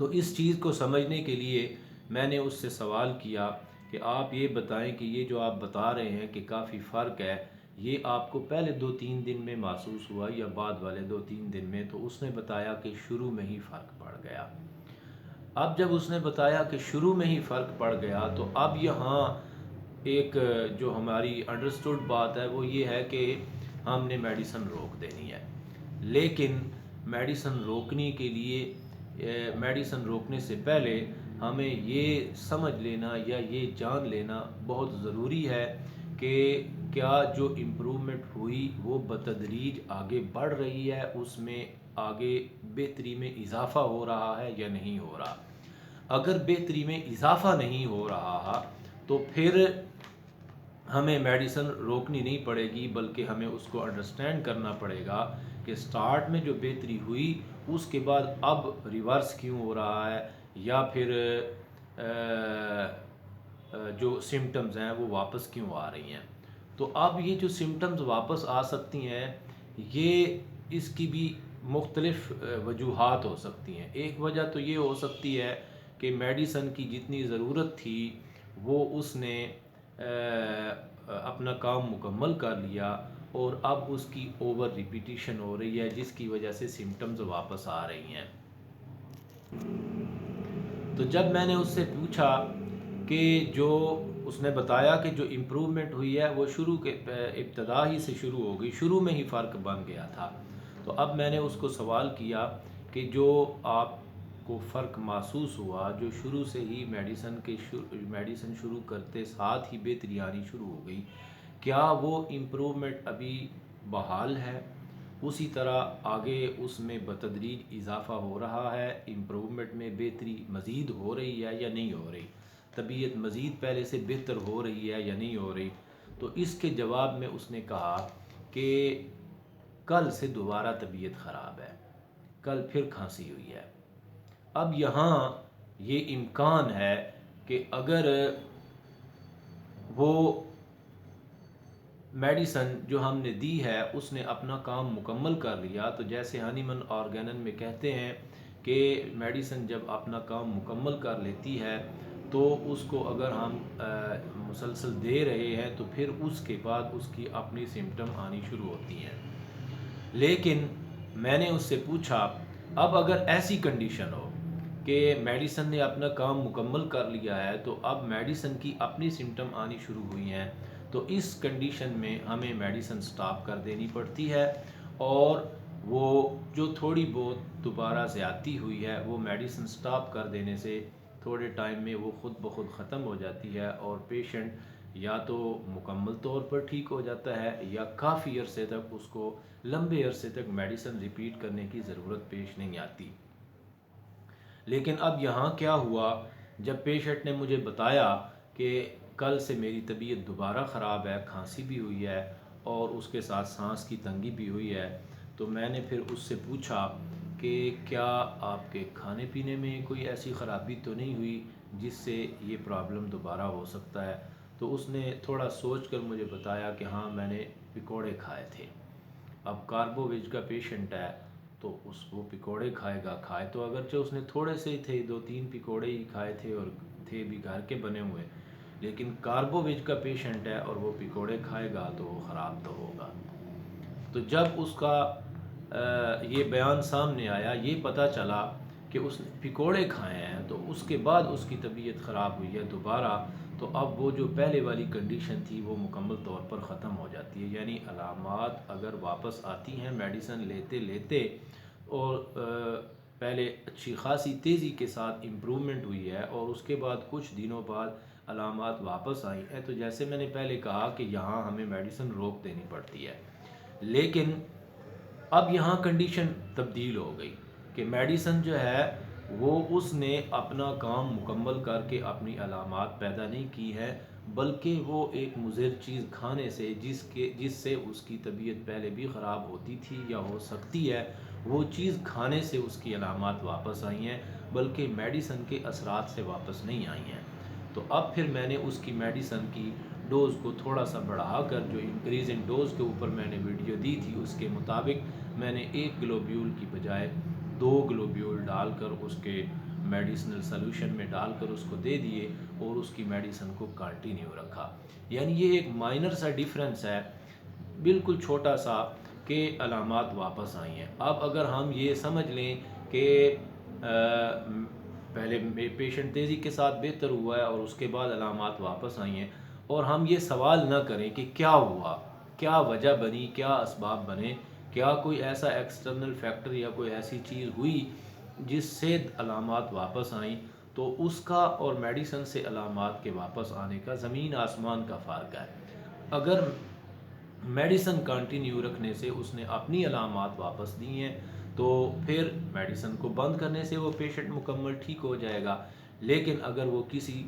تو اس چیز کو سمجھنے کے لیے میں نے اس سے سوال کیا کہ آپ یہ بتائیں کہ یہ جو آپ بتا رہے ہیں کہ کافی فرق ہے، یہ آپ کو پہلے 2-3 دن میں محسوس ہوا یا بعد والے 2-3 دن میں؟ تو اس نے بتایا کہ شروع میں ہی فرق پڑ گیا۔ اب جب اس نے بتایا کہ شروع میں ہی فرق پڑ گیا تو اب یہاں ایک جو ہماری انڈرسٹوڈ بات ہے وہ یہ ہے کہ ہم نے میڈیسن روک دینی ہے، لیکن میڈیسن روکنے کے لیے میڈیسن روکنے سے پہلے ہمیں یہ سمجھ لینا یا یہ جان لینا بہت ضروری ہے کہ کیا جو امپرومنٹ ہوئی وہ بتدریج آگے بڑھ رہی ہے، اس میں آگے بہتری میں اضافہ ہو رہا ہے یا نہیں ہو رہا۔ اگر بہتری میں اضافہ نہیں ہو رہا تو پھر ہمیں میڈیسن روکنی نہیں پڑے گی، بلکہ ہمیں اس کو انڈرسٹینڈ کرنا پڑے گا کہ سٹارٹ میں جو بہتری ہوئی اس کے بعد اب ریورس کیوں ہو رہا ہے، یا پھر جو سمٹمز ہیں وہ واپس کیوں آ رہی ہیں۔ تو اب یہ جو سمٹمز واپس آ سکتی ہیں، یہ اس کی بھی مختلف وجوہات ہو سکتی ہیں۔ ایک وجہ تو یہ ہو سکتی ہے کہ میڈیسن کی جتنی ضرورت تھی وہ اس نے اپنا کام مکمل کر لیا، اور اب اس کی اوور ریپیٹیشن ہو رہی ہے، جس کی وجہ سے سمٹمز واپس آ رہی ہیں۔ تو جب میں نے اس سے پوچھا کہ جو اس نے بتایا کہ جو امپرومنٹ ہوئی ہے وہ شروع کے ابتدا ہی سے شروع ہو گئی، شروع میں ہی فرق بن گیا تھا، تو اب میں نے اس کو سوال کیا کہ جو آپ کو فرق محسوس ہوا، جو شروع سے ہی میڈیسن شروع کرتے ساتھ ہی بہتری آنی شروع ہو گئی، کیا وہ امپرومنٹ ابھی بحال ہے؟ اسی طرح آگے اس میں بتدریج اضافہ ہو رہا ہے، امپرومنٹ میں بہتری مزید ہو رہی ہے یا نہیں ہو رہی، طبیعت مزید پہلے سے بہتر ہو رہی ہے یا نہیں ہو رہی؟ تو اس کے جواب میں اس نے کہا کہ کل سے دوبارہ طبیعت خراب ہے، کل پھر کھانسی ہوئی ہے۔ اب یہاں یہ امکان ہے کہ اگر وہ میڈیسن جو ہم نے دی ہے اس نے اپنا کام مکمل کر لیا، تو جیسے ہانیمن آرگینن میں کہتے ہیں کہ میڈیسن جب اپنا کام مکمل کر لیتی ہے تو اس کو اگر ہم مسلسل دے رہے ہیں تو پھر اس کے بعد اس کی اپنی سمٹم آنی شروع ہوتی ہیں۔ لیکن میں نے اس سے پوچھا اب اگر ایسی کنڈیشن ہو کہ میڈیسن نے اپنا کام مکمل کر لیا ہے، تو اب میڈیسن کی اپنی سمٹم آنی شروع ہوئی ہیں، تو اس کنڈیشن میں ہمیں میڈیسن سٹاپ کر دینی پڑتی ہے، اور وہ جو تھوڑی بہت دوبارہ زیادتی ہوئی ہے وہ میڈیسن سٹاپ کر دینے سے تھوڑے ٹائم میں وہ خود بخود ختم ہو جاتی ہے، اور پیشنٹ یا تو مکمل طور پر ٹھیک ہو جاتا ہے یا کافی عرصے تک اس کو لمبے عرصے تک میڈیسن ریپیٹ کرنے کی ضرورت پیش نہیں آتی۔ لیکن اب یہاں کیا ہوا، جب پیشنٹ نے مجھے بتایا کہ کل سے میری طبیعت دوبارہ خراب ہے، کھانسی بھی ہوئی ہے اور اس کے ساتھ سانس کی تنگی بھی ہوئی ہے، تو میں نے پھر اس سے پوچھا کہ کیا آپ کے کھانے پینے میں کوئی ایسی خرابی تو نہیں ہوئی جس سے یہ پرابلم دوبارہ ہو سکتا ہے؟ تو اس نے تھوڑا سوچ کر مجھے بتایا کہ ہاں میں نے پکوڑے کھائے تھے۔ اب کاربو ویج کا پیشنٹ ہے تو وہ پکوڑے کھائے گا، کھائے تو اگرچہ اس نے تھوڑے سے ہی تھے، 2-3 پکوڑے ہی کھائے تھے اور تھے بھی گھر کے بنے ہوئے، لیکن کاربو ویج کا پیشنٹ ہے اور وہ پکوڑے کھائے گا تو وہ خراب تو ہوگا۔ تو جب اس کا یہ بیان سامنے آیا، یہ پتہ چلا کہ اس نے پکوڑے کھائے ہیں تو اس کے بعد اس کی طبیعت خراب ہوئی ہے دوبارہ، تو اب وہ جو پہلے والی کنڈیشن تھی وہ مکمل طور پر ختم ہو جاتی ہے، یعنی علامات اگر واپس آتی ہیں میڈیسن لیتے لیتے، اور پہلے اچھی خاصی تیزی کے ساتھ امپرومنٹ ہوئی ہے اور اس کے بعد کچھ دنوں بعد علامات واپس آئی ہیں، تو جیسے میں نے پہلے کہا کہ یہاں ہمیں میڈیسن روک دینی پڑتی ہے۔ لیکن اب یہاں کنڈیشن تبدیل ہو گئی کہ میڈیسن جو ہے وہ اس نے اپنا کام مکمل کر کے اپنی علامات پیدا نہیں کی ہے، بلکہ وہ ایک مضر چیز کھانے سے جس سے اس کی طبیعت پہلے بھی خراب ہوتی تھی یا ہو سکتی ہے، وہ چیز کھانے سے اس کی علامات واپس آئی ہیں، بلکہ میڈیسن کے اثرات سے واپس نہیں آئی ہیں۔ تو اب پھر میں نے اس کی میڈیسن کی ڈوز کو تھوڑا سا بڑھا کر، جو انکریز ان ڈوز کے اوپر میں نے ویڈیو دی تھی اس کے مطابق میں نے 1 گلوبیول کی بجائے 2 گلوبیول ڈال کر اس کے میڈیسنل سلوشن میں ڈال کر اس کو دے دیے اور اس کی میڈیسن کو کنٹینیو رکھا. یعنی یہ ایک مائنر سا ڈیفرنس ہے، بالکل چھوٹا سا، کہ علامات واپس آئی ہیں. اب اگر ہم یہ سمجھ لیں کہ پہلے پیشنٹ تیزی کے ساتھ بہتر ہوا ہے اور اس کے بعد علامات واپس آئی ہیں، اور ہم یہ سوال نہ کریں کہ کیا ہوا، کیا وجہ بنی، کیا اسباب بنے، کیا کوئی ایسا ایکسٹرنل فیکٹر یا کوئی ایسی چیز ہوئی جس سے علامات واپس آئیں، تو اس کا اور میڈیسن سے علامات کے واپس آنے کا زمین آسمان کا فرق ہے. اگر میڈیسن کنٹینیو رکھنے سے اس نے اپنی علامات واپس دی ہیں تو پھر میڈیسن کو بند کرنے سے وہ پیشنٹ مکمل ٹھیک ہو جائے گا. لیکن اگر وہ کسی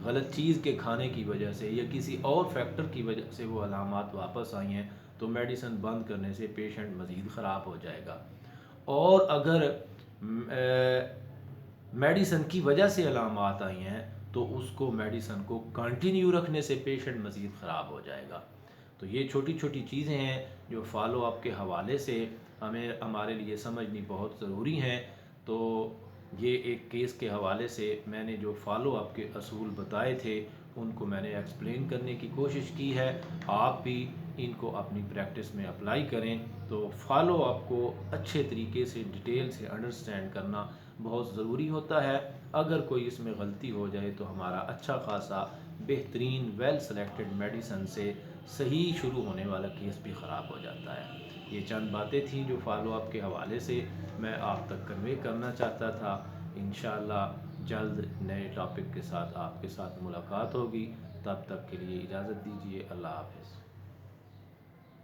غلط چیز کے کھانے کی وجہ سے یا کسی اور فیکٹر کی وجہ سے وہ علامات واپس آئی ہیں تو میڈیسن بند کرنے سے پیشنٹ مزید خراب ہو جائے گا. اور اگر میڈیسن کی وجہ سے علامات آئی ہیں تو اس کو میڈیسن کو کنٹینیو رکھنے سے پیشنٹ مزید خراب ہو جائے گا. تو یہ چھوٹی چھوٹی چیزیں ہیں جو فالو اپ کے حوالے سے ہمارے لیے سمجھنی بہت ضروری ہیں. تو یہ ایک کیس کے حوالے سے میں نے جو فالو اپ کے اصول بتائے تھے ان کو میں نے ایکسپلین کرنے کی کوشش کی ہے. آپ بھی ان کو اپنی پریکٹس میں اپلائی کریں. تو فالو اپ کو اچھے طریقے سے ڈیٹیل سے انڈرسٹینڈ کرنا بہت ضروری ہوتا ہے. اگر کوئی اس میں غلطی ہو جائے تو ہمارا اچھا خاصا بہترین ویل سلیکٹڈ میڈیسن سے صحیح شروع ہونے والا کیس بھی خراب ہو جاتا ہے. یہ چند باتیں تھیں جو فالو اپ کے حوالے سے میں آپ تک کنوے کرنا چاہتا تھا. انشاءاللہ جلد نئے ٹاپک کے ساتھ آپ کے ساتھ ملاقات ہوگی. تب تک کے لیے اجازت دیجیے. اللہ حافظ.